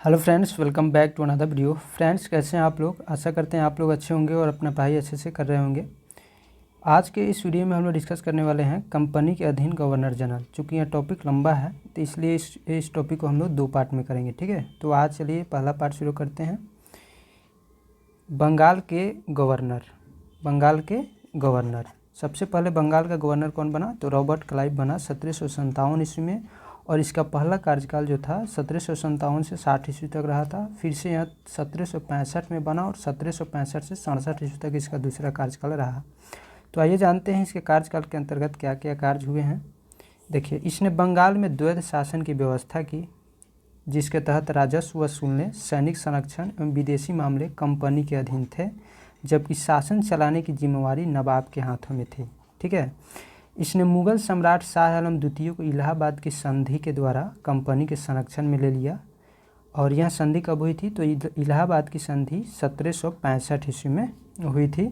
Hello friends, welcome back to another video. Friends, कैसे हैं आप लोग? आशा करते हैं आप लोग अच्छे होंगे और अपना पढ़ाई अच्छे से कर रहे होंगे। आज के इस वीडियो में हम लोग डिस्कस करने वाले हैं कंपनी के अधीन गवर्नर जनरल। चूँकि यह टॉपिक लंबा है तो इसलिए इस टॉपिक को हम लोग दो पार्ट में करेंगे, ठीक है। तो आज चलिए पहला पार्ट शुरू करते हैं। बंगाल के गवर्नर सबसे पहले बंगाल का गवर्नर कौन बना? तो रॉबर्ट क्लाइव बना 1757 ईस्वी में। और इसका पहला कार्यकाल जो था 1757 से 60 ईस्वी तक रहा था। फिर से यह 1765 में बना और 1765 से 67 ईस्वी तक इसका दूसरा कार्यकाल रहा। तो आइए जानते हैं इसके कार्यकाल के अंतर्गत क्या क्या कार्य हुए हैं। देखिए, इसने बंगाल में द्वैध शासन की व्यवस्था की, जिसके तहत राजस्व वसूलने, सैनिक संरक्षण एवं विदेशी मामले कंपनी के अधीन थे, जबकि शासन चलाने की जिम्मेवारी नवाब के हाथों में थी, ठीक है। इसने मुगल सम्राट शाह आलम द्वितीय को इलाहाबाद की संधि के द्वारा कंपनी के संरक्षण में ले लिया। और यह संधि कब हुई थी? तो इलाहाबाद की संधि 1765 ईस्वी में हुई थी।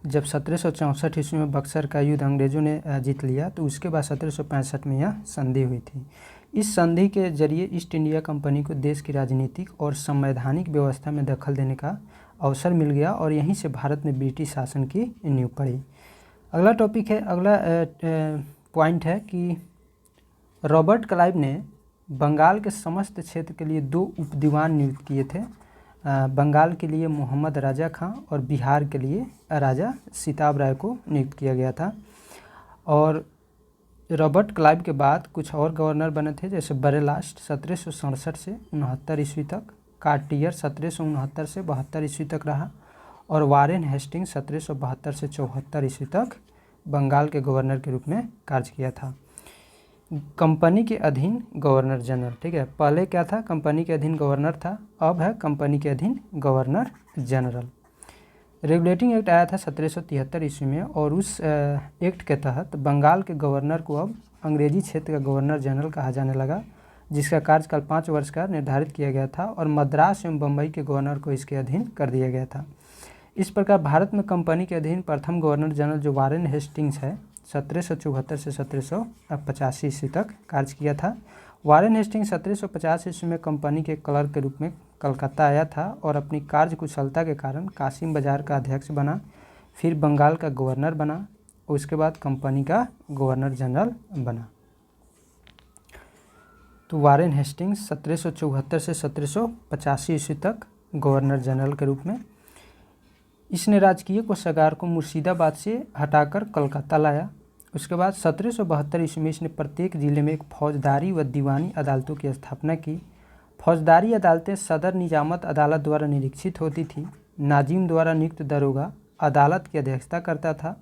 जब 1764 ईस्वी में बक्सर का युद्ध अंग्रेज़ों ने जीत लिया, तो उसके बाद 1765 में यह संधि हुई थी। इस संधि के जरिए ईस्ट इंडिया कंपनी को देश की राजनीतिक और संवैधानिक व्यवस्था में दखल देने का अवसर मिल गया और यहीं से भारत में ब्रिटिश शासन की नींव पड़ी। अगला टॉपिक है, अगला पॉइंट है कि रॉबर्ट क्लाइव ने बंगाल के समस्त क्षेत्र के लिए 2 उपदीवान नियुक्त किए थे। बंगाल के लिए मोहम्मद राजा खां और बिहार के लिए राजा सिताब राय को नियुक्त किया गया था। और रॉबर्ट क्लाइव के बाद कुछ और गवर्नर बने थे, जैसे बरेलास्ट 1767 से 69 ईस्वी तक, कार्टियर 1769 से 72 ईस्वी तक रहा, और वारेन हेस्टिंग्स 1772 से 74 ईस्वी तक बंगाल के गवर्नर के रूप में कार्य किया था। कंपनी के अधीन गवर्नर जनरल, ठीक है। पहले क्या था? कंपनी के अधीन गवर्नर था, अब है कंपनी के अधीन गवर्नर जनरल। रेगुलेटिंग एक्ट आया था 1773 ईस्वी में, और उस एक्ट के तहत बंगाल के गवर्नर को अब अंग्रेजी क्षेत्र का गवर्नर जनरल कहा जाने लगा, जिसका कार्यकाल 5 वर्ष का निर्धारित किया गया था, और मद्रास एवं बम्बई के गवर्नर को इसके अधीन कर दिया गया था। इस प्रकार भारत में कंपनी के अधीन प्रथम गवर्नर जनरल जो वारेन हेस्टिंग्स है, 1774 से 1785 ईस्वी तक कार्य किया था। वारेन हेस्टिंग्स 1750 ईस्वी में कंपनी के क्लर्क के रूप में कलकत्ता आया था और अपनी कार्य कुशलता के कारण कासिम बाजार का अध्यक्ष बना, फिर बंगाल का गवर्नर बना, उसके बाद कंपनी का गवर्नर जनरल बना। तो वारेन हेस्टिंग्स 1774 से 1785 ईस्वी तक गवर्नर जनरल के रूप में। इसने राजकीय कोषागार को मुर्शिदाबाद से हटाकर कलकत्ता लाया। उसके बाद 1772 ईस्वी में इसने प्रत्येक जिले में एक फौजदारी व दीवानी अदालतों की स्थापना की। फौजदारी अदालतें सदर निजामत अदालत द्वारा निरीक्षित होती थी। नाजिम द्वारा नियुक्त दरोगा अदालत की अध्यक्षता करता था।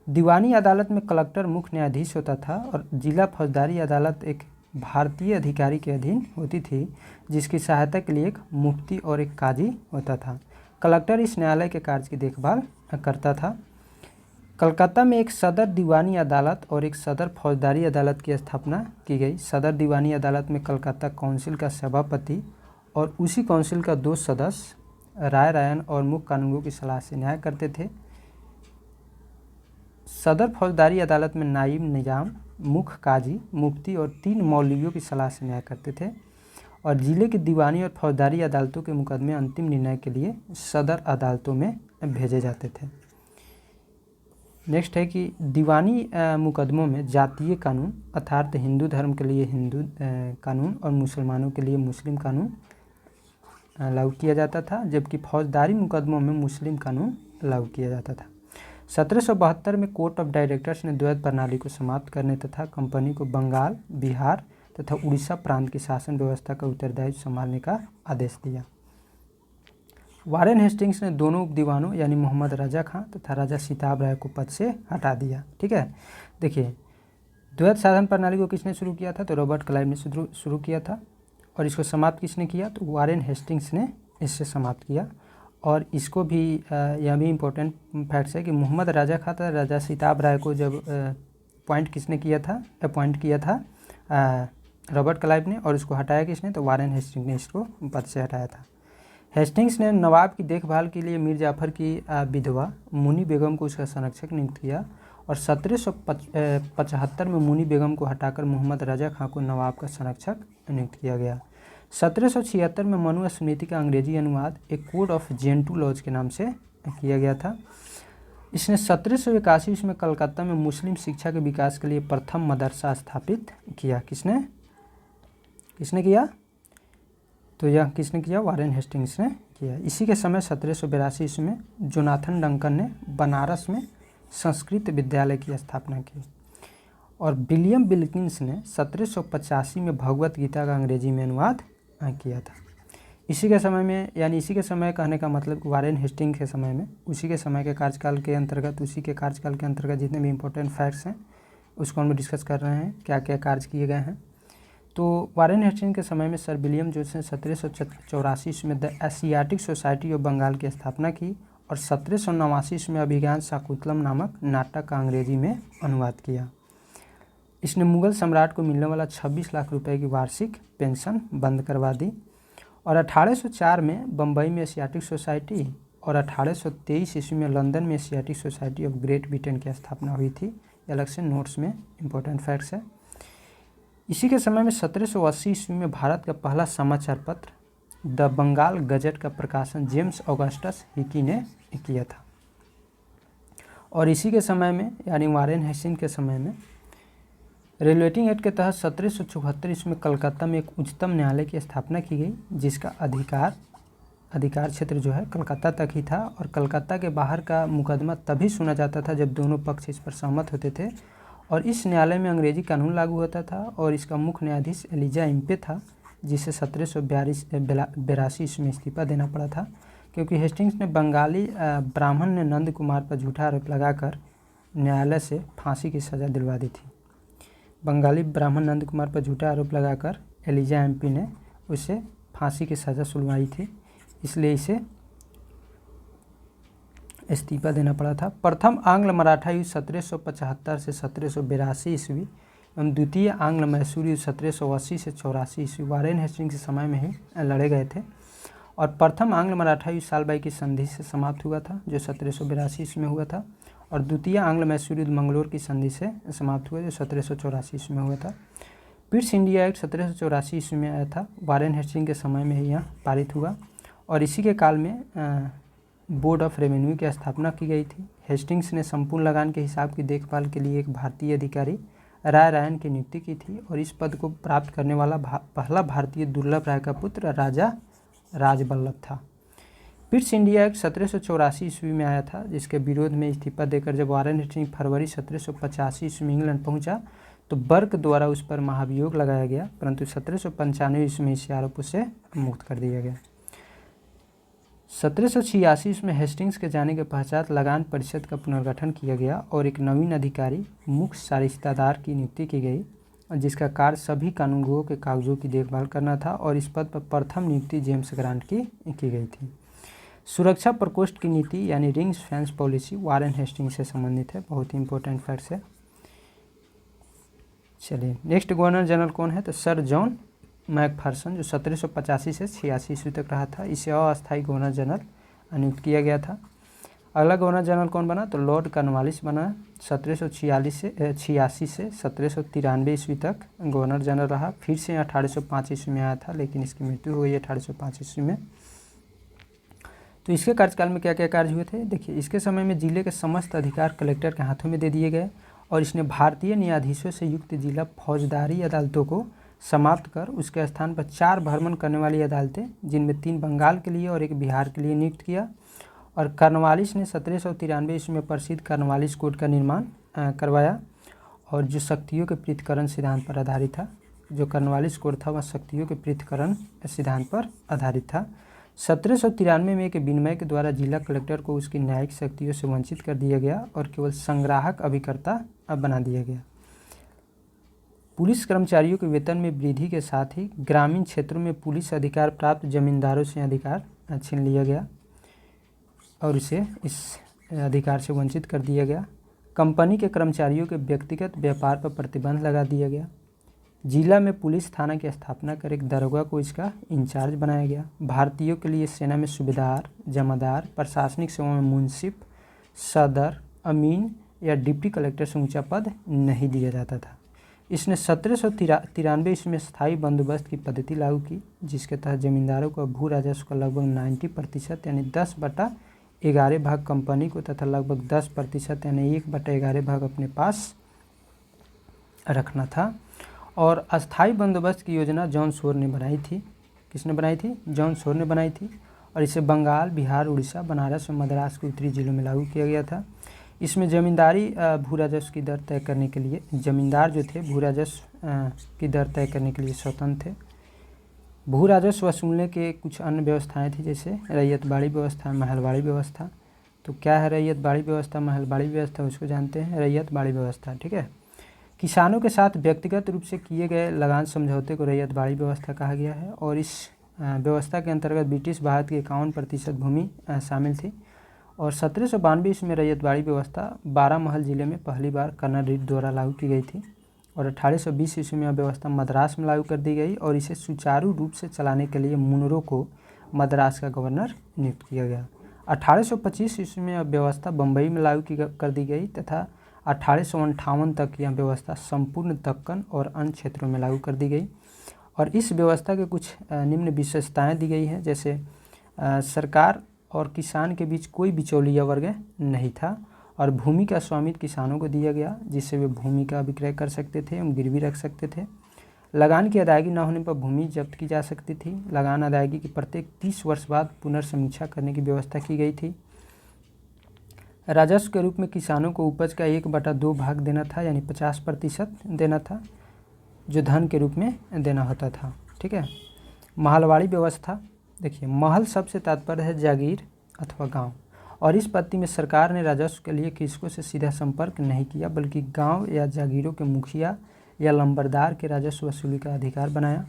दीवानी अदालत में कलेक्टर मुख्य न्यायाधीश होता था, और जिला फौजदारी अदालत एक भारतीय अधिकारी के अधीन होती थी, जिसकी सहायता के लिए एक मुफ्ती और एक काजी होता था। कलेक्टर इस न्यायालय के कार्य की देखभाल करता था। कलकत्ता में एक सदर दीवानी अदालत और एक सदर फौजदारी अदालत की स्थापना की गई। सदर दीवानी अदालत में कलकत्ता काउंसिल का सभापति और उसी काउंसिल का 2 सदस्य राय रायन और मुख्य कानूनगों की सलाह से न्याय करते थे। सदर फौजदारी अदालत में नायब निजाम, मुख्य काजी, मुफ्ती और 3 मौलवियों की सलाह से न्याय करते थे। और जिले की दीवानी और फौजदारी अदालतों के मुकदमे अंतिम निर्णय के लिए सदर अदालतों में भेजे जाते थे। नेक्स्ट है कि दीवानी मुकदमों में जातीय कानून अर्थात हिंदू धर्म के लिए हिंदू कानून और मुसलमानों के लिए मुस्लिम कानून लागू किया जाता था, जबकि फौजदारी मुकदमों में मुस्लिम कानून लागू किया जाता था। 1772 में कोर्ट ऑफ डायरेक्टर्स ने द्वैध प्रणाली को समाप्त करने तथा कंपनी को बंगाल, बिहार तथा उड़ीसा प्रांत की शासन व्यवस्था का उत्तरदायित्व संभालने का आदेश दिया। वारेन हेस्टिंग्स ने दोनों उपदीवानों यानी मोहम्मद राजा खां तथा राजा सिताब राय को पद से हटा दिया, ठीक है। देखिए, द्वैध शासन प्रणाली को किसने शुरू किया था? तो रॉबर्ट क्लाइव ने शुरू किया था। और इसको समाप्त किसने किया? तो वारेन हेस्टिंग्स ने इससे समाप्त किया। और इसको भी यह भी इम्पोर्टेंट फैक्ट्स है कि मोहम्मद राजा खां तथा राजा सिताब राय को जब अपॉइंट किया था रॉबर्ट क्लाइव ने, और इसको हटाया किसने? तो वारेन हेस्टिंग्स ने इसको पद से हटाया था। हेस्टिंग्स ने नवाब की देखभाल के लिए मीर जाफ़र की विधवा मुनी बेगम को उसका संरक्षक नियुक्त किया, और 1775 में मुनी बेगम को हटाकर मोहम्मद राजा खां को नवाब का संरक्षक नियुक्त किया गया। 1776 में मनु स्मृति का अंग्रेजी अनुवाद एक कोड ऑफ जेंटू लॉज के नाम से किया गया था। इसने 1781 में कलकत्ता में मुस्लिम शिक्षा के विकास के लिए प्रथम मदरसा स्थापित किया। किसने किया? तो यह किसने किया? वारेन हेस्टिंग्स ने किया। इसी के समय 1782 ईस्वी में जोनाथन डंकन ने बनारस में संस्कृत विद्यालय की स्थापना की और विलियम विल्किंस ने 1785 में भगवत गीता का अंग्रेजी में अनुवाद किया था। इसी के समय में, यानी इसी के समय कहने का मतलब वारेन हेस्टिंग के समय में, उसी के समय के कार्यकाल के अंतर्गत जितने भी इम्पोर्टेंट फैक्ट्स हैं उसको हम डिस्कस कर रहे हैं, क्या क्या कार्य किए गए हैं। तो वारेन हेस्टिंग के समय में सर विलियम जोन्स ने 1784 में the Asiatic Society of Bengal की स्थापना की और 1789 में अभिज्ञान शाकुंतलम नामक नाटक का अंग्रेजी में अनुवाद किया। इसने मुगल सम्राट को मिलने वाला 26 लाख रुपए की वार्षिक पेंशन बंद करवा दी और 1804 में बम्बई में एशियाटिक सोसाइटी और 1823 ईस्वी में लंदन में Asiatic Society of great Britain की स्थापना हुई थी। ये अलग से नोट्स में इम्पोर्टेंट फैक्ट्स है। इसी के समय में 1780 ईस्वी में भारत का पहला समाचार पत्र द बंगाल गजट का प्रकाशन जेम्स ऑगस्टस हिकी ने किया था। और इसी के समय में, यानी वारेन हेस्टिंग के समय में, रेगुलेटिंग एक्ट के तहत 1774 ईस्वी में कलकत्ता में एक उच्चतम न्यायालय की स्थापना की गई, जिसका अधिकार क्षेत्र जो है कलकत्ता तक ही था और कलकत्ता के बाहर का मुकदमा तभी सुना जाता था जब दोनों पक्ष इस पर सहमत होते थे। और इस न्यायालय में अंग्रेजी कानून लागू होता था और इसका मुख्य न्यायाधीश एलिजा इम्पे था, जिसे 1782 ईस्वी में इस्तीफा देना पड़ा था क्योंकि हेस्टिंग्स ने बंगाली ब्राह्मण ने नंद कुमार पर झूठा आरोप लगाकर न्यायालय से फांसी की सज़ा दिलवा दी थी। बंगाली ब्राह्मण नंद कुमार पर झूठा आरोप लगाकर एलिजा एमपी ने उसे फांसी की सज़ा सुलवाई थी, इसलिए इसे इस्तीफा देना पड़ा था। प्रथम आंग्ल मराठा युद्ध 1775 से 1782 ईस्वी एवं द्वितीय आंग्ल मैसूर युद्ध 1780 से 84 ईस्वी वारेन हेस्टिंग्स के समय में ही लड़े गए थे और प्रथम आंग्ल मराठा युद्ध सालबाई की संधि से समाप्त हुआ था जो 1782 ईस्वी में हुआ था और द्वितीय आंग्ल मैसूर युद्ध मंगलोर की संधि से समाप्त हुआ जो 1784 ईस्वी में हुआ था। पिट्स इंडिया एक्ट 1784 ईस्वी में आया था। वारेन हेस्टिंग के समय में ही यह पारित हुआ और इसी के काल में बोर्ड ऑफ रेवेन्यू की स्थापना की गई थी। हेस्टिंग्स ने संपूर्ण लगान के हिसाब की देखभाल के लिए एक भारतीय अधिकारी राय रायन की नियुक्ति की थी और इस पद को प्राप्त करने वाला पहला भारतीय दुर्लभ राय का पुत्र राजा राजबल्लभ था। पिट्स इंडिया एक्ट 1784 ईस्वी में आया था, जिसके विरोध में इस्तीफा देकर जब वारेन हेस्टिंग्स फरवरी 1785 ईस्वी में इंग्लैंड पहुंचा तो बर्क द्वारा उस पर महाभियोग लगाया गया, परंतु 1795 ईस्वी में इस आरोप से मुक्त कर दिया गया। 1786 में हेस्टिंग्स के जाने के पश्चात लगान परिषद का पुनर्गठन किया गया और एक नवीन अधिकारी मुख्य सारिस्तादार की नियुक्ति की गई, जिसका कार्य सभी कानूनगोओं के कागजों की देखभाल करना था और इस पद पर प्रथम नियुक्ति जेम्स ग्रांट की गई थी। सुरक्षा प्रकोष्ठ की नीति यानी rings fence policy Warren Hastings से संबंधित है, बहुत ही इंपॉर्टेंट फैक्ट्स है। चलिए नेक्स्ट गवर्नर जनरल कौन है? तो सर जॉन मैकफर्सन, जो 1785 से 86 ईस्वी तक रहा था। इसे अस्थायी गवर्नर जनरल नियुक्त किया गया था। अगला गवर्नर जनरल कौन बना? तो लॉर्ड कॉर्नवालिस बना। 1786 से 1793 ईस्वी तक गवर्नर जनरल रहा। फिर से 1805 ईस्वी में आया था, लेकिन इसकी मृत्यु हो गई 1805 ईस्वी में। तो इसके कार्यकाल में क्या क्या कार्य हुए थे? देखिए, इसके समय में जिले के समस्त अधिकार कलेक्टर के हाथों में दे दिए गए और इसने भारतीय न्यायाधीशों से युक्त जिला फौजदारी अदालतों को समाप्त कर उसके स्थान पर 4 भ्रमण करने वाली अदालतें, जिनमें 3 बंगाल के लिए और 1 बिहार के लिए नियुक्त किया। और कॉर्नवालिस ने 1793 ईस्वी में प्रसिद्ध कॉर्नवालिस कोड का निर्माण करवाया और जो शक्तियों के पृथक्करण सिद्धांत पर आधारित था। जो कॉर्नवालिस कोड था वह शक्तियों के पृथक्करण सिद्धांत पर आधारित था। 1793 में एक विनिमय के द्वारा जिला कलेक्टर को उसकी न्यायिक शक्तियों से वंचित कर दिया गया और केवल संग्राहक अभिकर्ता बना दिया गया। पुलिस कर्मचारियों के वेतन में वृद्धि के साथ ही ग्रामीण क्षेत्रों में पुलिस अधिकार प्राप्त जमींदारों से अधिकार छीन लिया गया और इसे इस अधिकार से वंचित कर दिया गया। कंपनी के कर्मचारियों के व्यक्तिगत व्यापार पर प्रतिबंध लगा दिया गया। जिला में पुलिस थाना की स्थापना कर एक दरोगा को इसका इंचार्ज बनाया गया। भारतीयों के लिए सेना में सूबेदार, जमादार, प्रशासनिक सेवा में मुंसिफ, सदर, अमीन या डिप्टी कलेक्टर से ऊंचा पद नहीं दिया जाता था। इसने 1793 ईस्वी में स्थायी बंदोबस्त की पद्धति लागू की, जिसके तहत जमींदारों को भू राजस्व का लगभग 90% यानी 10/11 भाग कंपनी को तथा लगभग 10% यानी 1/11 भाग अपने पास रखना था। और अस्थायी बंदोबस्त की योजना जॉन शोर ने बनाई थी। किसने बनाई थी? जॉन शोर ने बनाई थी। और इसे बंगाल, बिहार, उड़ीसा, बनारस और मद्रास के उत्तरी जिलों में लागू किया गया था। इसमें जमींदारी भू राजस्व की दर तय करने के लिए जमींदार जो थे भू राजस्व की दर तय करने के लिए स्वतंत्र थे। भू राजस्व वसूलने के कुछ अन्य व्यवस्थाएं थी, जैसे रैयतबाड़ी व्यवस्था, महलबाड़ी व्यवस्था। तो क्या है रैयतबाड़ी व्यवस्था, महलबाड़ी व्यवस्था? उसको जानते हैं, रैयतबाड़ी व्यवस्था। ठीक है। किसानों के साथ व्यक्तिगत रूप से किए गए लगान समझौते को रैयतबाड़ी व्यवस्था कहा गया है। और इस व्यवस्था के अंतर्गत ब्रिटिश भारत की 51% भूमि शामिल थी। और 1792 ईस्वी में रैयतबाड़ी व्यवस्था बारामहल जिले में पहली बार कर्नल रीड द्वारा लागू की गई थी। और 1820 ईस्वी में यह व्यवस्था मद्रास में लागू कर दी गई और इसे सुचारू रूप से चलाने के लिए मुनरो को मद्रास का गवर्नर नियुक्त किया गया। 1825 ईस्वी में यह व्यवस्था बम्बई में लागू कर दी गई तथा 1858 तक यह व्यवस्था संपूर्ण दक्कन और अन्य क्षेत्रों में लागू कर दी गई। और इस व्यवस्था के कुछ निम्न विशेषताएं दी गई हैं, जैसे सरकार और किसान के बीच कोई बिचौलिया वर्ग नहीं था और भूमि का स्वामित्व किसानों को दिया गया, जिससे वे भूमि का विक्रय कर सकते थे एवं गिरवी रख सकते थे। लगान की अदायगी न होने पर भूमि जब्त की जा सकती थी। लगान अदायगी की प्रत्येक 30 वर्ष बाद पुनर्समीक्षा करने की व्यवस्था की गई थी। राजस्व के रूप में किसानों को उपज का 1/2 भाग देना था, यानी 50% देना था, जो धन के रूप में देना होता था। ठीक है। महलवाड़ी व्यवस्था, देखिए महल शब्द से तात्पर्य है जागीर अथवा गांव। और इस पद्धति में सरकार ने राजस्व के लिए कृषकों से सीधा संपर्क नहीं किया, बल्कि गांव या जागीरों के मुखिया या लंबरदार के राजस्व वसूली का अधिकार बनाया।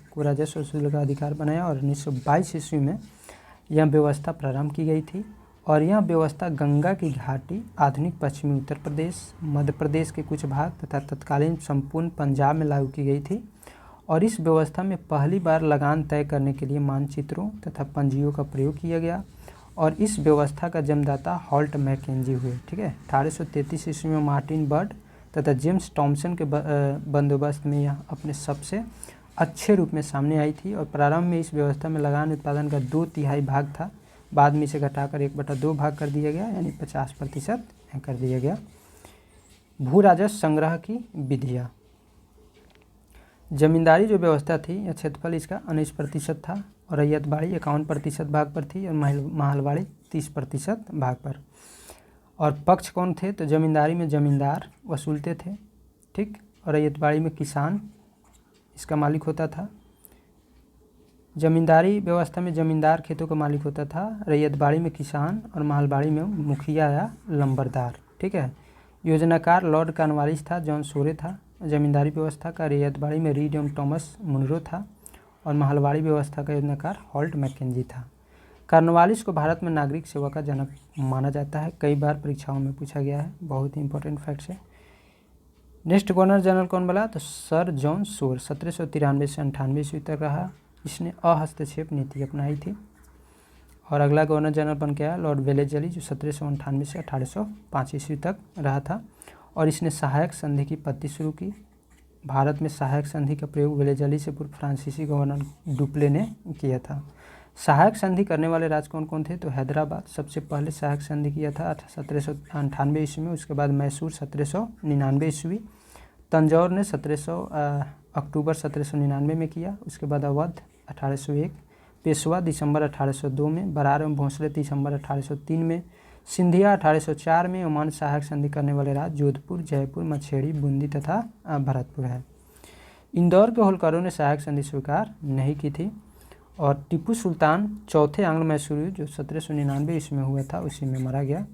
और 1922 ईस्वी में यह व्यवस्था प्रारंभ की गई थी। और यह व्यवस्था गंगा की घाटी, आधुनिक पश्चिमी उत्तर प्रदेश, मध्य प्रदेश के कुछ भाग तथा तत्कालीन संपूर्ण पंजाब में लागू की गई थी। और इस व्यवस्था में पहली बार लगान तय करने के लिए मानचित्रों तथा पंजियों का प्रयोग किया गया। और इस व्यवस्था का जन्मदाता हॉल्ट मैकेंजी हुए। ठीक है। 1833 ईस्वी में मार्टिन बर्ड तथा जेम्स टॉमसन के बंदोबस्त में यह अपने सबसे अच्छे रूप में सामने आई थी। और प्रारंभ में इस व्यवस्था में लगान उत्पादन का 2/3 भाग था, बाद में इसे घटाकर 1/2 भाग कर दिया गया, यानी 50% कर दिया गया। भू राजस्व संग्रह की विधियाँ। जमींदारी जो व्यवस्था थी, यह क्षेत्रफल इसका 19% था और रैयतबाड़ी 51% भाग पर थी और महलबाड़ी 30% भाग पर। और पक्ष कौन थे? तो जमींदारी में जमींदार वसूलते थे, ठीक, और रैयतबाड़ी में किसान इसका मालिक होता था। जमींदारी व्यवस्था में जमींदार खेतों का मालिक होता था, रैयतबाड़ी में किसान और महलबाड़ी में मुखिया या लंबरदार। ठीक है। योजनाकार लॉर्ड कॉर्नवालिस था, जॉन शोरे था जमींदारी व्यवस्था का। रैयतबाड़ी में रीड एवं टॉमस मुनरो था और महलबाड़ी व्यवस्था का योजनाकार हॉल्ट मैकेंजी था। कॉर्नवालिस को भारत में नागरिक सेवा का जनक माना जाता है, कई बार परीक्षाओं में पूछा गया है, बहुत ही इंपॉर्टेंट फैक्ट्स है। नेक्स्ट गवर्नर जनरल कौन बोला? तो सर जॉन शोर 1793 से 98 ईस्वी तक रहा। इसने अहस्तक्षेप नीति अपनाई थी। और अगला गवर्नर जनरल बन के आया लॉर्ड वेलेजली, जो 1798 से 1805 ईस्वी तक रहा था। और इसने सहायक संधि की पद्धति शुरू की। भारत में सहायक संधि का प्रयोग वेलेजली से पूर्व फ्रांसीसी गवर्नर डुप्ले ने किया था। सहायक संधि करने वाले राज्य कौन कौन थे? तो हैदराबाद सबसे पहले सहायक संधि किया था 1798 ईस्वी में। उसके बाद मैसूर 1799 ईस्वी, तंजौर ने अक्टूबर 1799 में किया। उसके बाद अवध 1801, पेशवा दिसंबर 1802 में, बरार एवं भोंसले दिसंबर 1803 में, सिंधिया 1804 में। ओमान सहायक संधि करने वाले राज्य जोधपुर, जयपुर, मछेड़ी, बूंदी तथा भरतपुर है। इंदौर के होलकरों ने सहायक संधि स्वीकार नहीं की थी। और टीपू सुल्तान चौथे आंग्ल मैसूरी, जो 1799 ईस्वी में हुआ था, उसी में मारा गया।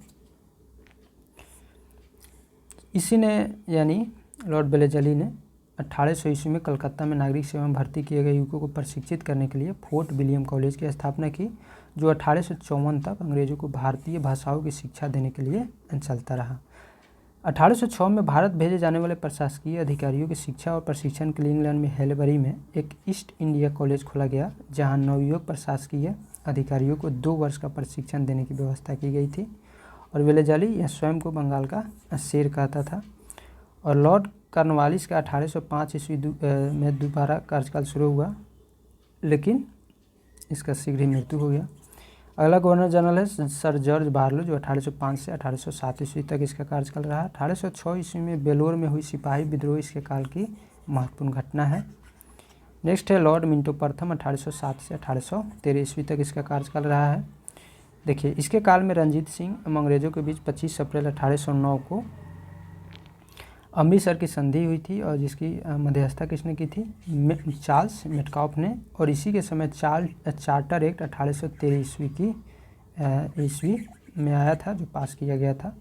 इसी ने यानी लॉर्ड वेलेजली ने 1800 ईस्वी में कलकत्ता में नागरिक सेवा में भर्ती किए गए युवकों को प्रशिक्षित करने के लिए फोर्ट विलियम कॉलेज की स्थापना की, जो 1854 तक अंग्रेजों को भारतीय भाषाओं की शिक्षा देने के लिए चलता रहा। 1806 में भारत भेजे जाने वाले प्रशासकीय अधिकारियों की शिक्षा और प्रशिक्षण के लिए इंग्लैंड में हेलबरी में एक ईस्ट इंडिया कॉलेज खोला गया, जहां नवयुवक प्रशासकीय अधिकारियों को 2 वर्ष का प्रशिक्षण देने की व्यवस्था की गई थी। और वेलेजली यह स्वयं को बंगाल का शेर कहता था। और लॉर्ड कॉर्नवालिस का 1805 ईस्वी में दोबारा कार्यकाल शुरू हुआ, लेकिन इसका शीघ्र ही मृत्यु हो गया। अगला गवर्नर जनरल है सर जॉर्ज बारलो, जो 1805 से 1807 ईस्वी तक इसका कार्यकाल रहा। 1806 ईस्वी में वेलोर में हुई सिपाही विद्रोह इसके काल की महत्वपूर्ण घटना है। नेक्स्ट है लॉर्ड मिंटो प्रथम, 1807 से 1813 ईस्वी तक इसका कार्यकाल रहा है। देखिए, इसके काल में रंजीत सिंह एवं अंग्रेजों के बीच 25 अप्रैल 1809 को अमृतसर की संधि हुई थी, और जिसकी मध्यस्थता किसने की थी? चार्ल्स मेटकाफ ने। और इसी के समय चार्टर एक्ट 1813 ईस्वी में आया था, जो पास किया गया था।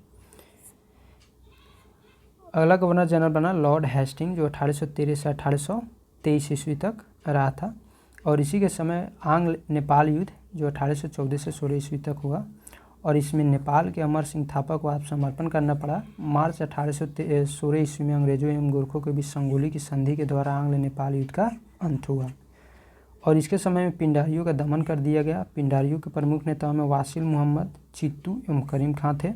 अगला गवर्नर जनरल बना लॉर्ड हेस्टिंग, जो 1813 से 1823 ईस्वी तक रहा था। और इसी के समय आंग्ल नेपाल युद्ध, जो 1814 से 16 ईस्वी तक हुआ, और इसमें नेपाल के अमर सिंह थापा को आत्मसमर्पण करना पड़ा। मार्च 1816 ईस्वी में अंग्रेजों एवं गोरखों के बीच संगोली की संधि के द्वारा आंग्ल नेपाल युद्ध का अंत हुआ। और इसके समय में पिंडारियों का दमन कर दिया गया। पिंडारियों के प्रमुख नेताओं में वासिल मुहम्मद, चित्तू एवं करीम खां थे।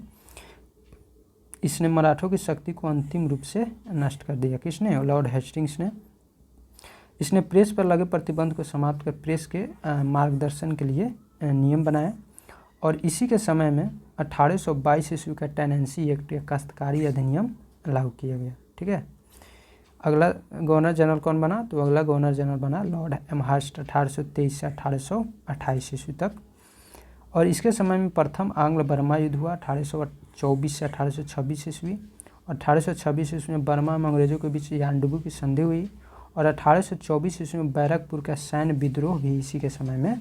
इसने मराठों की शक्ति को अंतिम रूप से नष्ट कर दिया। किसने? लॉर्ड हेस्टिंग्स ने। इसने प्रेस पर लगे प्रतिबंध को समाप्त कर प्रेस के मार्गदर्शन के लिए नियम बनाए। और इसी के समय में 1822 ईस्वी का टेनेंसी एक्ट या काश्तकारी अधिनियम लागू किया गया। ठीक है। अगला गवर्नर जनरल कौन बना? तो अगला गवर्नर जनरल बना लॉर्ड एमहर्स्ट, 1823 से 1828 ईस्वी तक। और इसके समय में प्रथम आंग्ल बर्मा युद्ध हुआ, 1824 से 1826 ईस्वी। 1826 ईस्वी में बर्मा एवं अंग्रेजों के बीच यानडुबू की संधि हुई। और 1824 ईस्वी में बैरकपुर का सैन्य विद्रोह भी इसी के समय में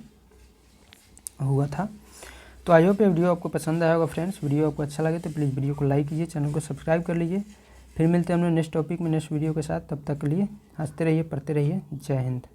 हुआ था। तो आई होप ये वीडियो आपको पसंद आया होगा फ्रेंड्स। वीडियो आपको अच्छा लगे तो प्लीज़ वीडियो को लाइक कीजिए, चैनल को सब्सक्राइब कर लीजिए। फिर मिलते हैं हम लोग नेक्स्ट टॉपिक में नेक्स्ट वीडियो के साथ। तब तक के लिए हंसते रहिए, पढ़ते रहिए। जय हिंद।